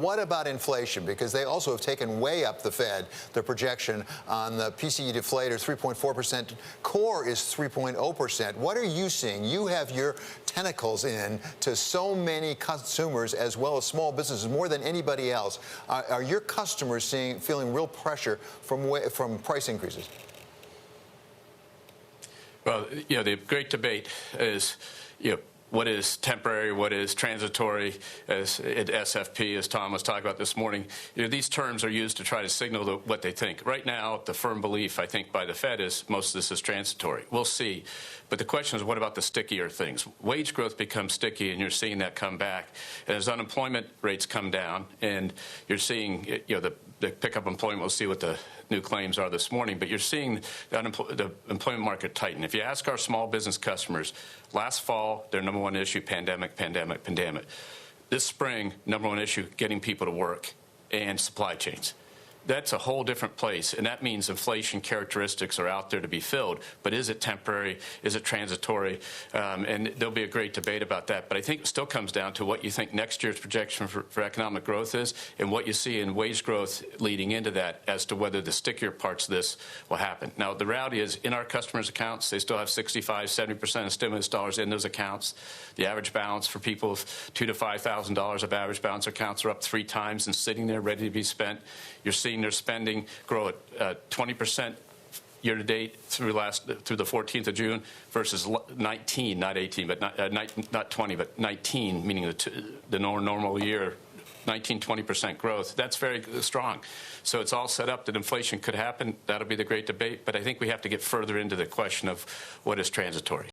What about inflation? Because they also have taken way up the Fed, the projection on the PCE deflator, 3.4%. Core is 3.0%. What are you seeing? You have your tentacles in to so many consumers as well as small businesses, more than anybody else. Are your customers feeling real pressure from price increases? Well, the great debate is, what is temporary, what is transitory, as at SFP, as Tom was talking about this morning. These terms are used to try to signal what they think. Right now, the firm belief, I think, by the Fed is most of this is transitory. We'll see. But the question is, what about the stickier things? Wage growth becomes sticky, and you're seeing that come back. And as unemployment rates come down, and you're seeing, the pickup employment, we'll see what the new claims are this morning, but you're seeing the employment market tighten. If you ask our small business customers, last fall, their number one issue, pandemic. This spring, number one issue, getting people to work and supply chains. That's a whole different place, and that means inflation characteristics are out there to be filled. But is it temporary? Is it transitory? And there'll be a great debate about that. But I think it still comes down to what you think next year's projection for economic growth is and what you see in wage growth leading into that as to whether the stickier parts of this will happen. Now, the reality is in our customers' accounts, they still have 65, 70% of stimulus dollars in those accounts. The average balance for people of $2,000 to $5,000 of average balance accounts are up 3 times and sitting there ready to be spent. You're seeing their spending grow at 20% year to date through the 14th of June versus 19, not 18, but not 20, but 19, meaning the normal year. 19-20% growth. That's very strong. So it's all set up that inflation could happen. That'll be the great debate. But I think we have to get further into the question of what is transitory.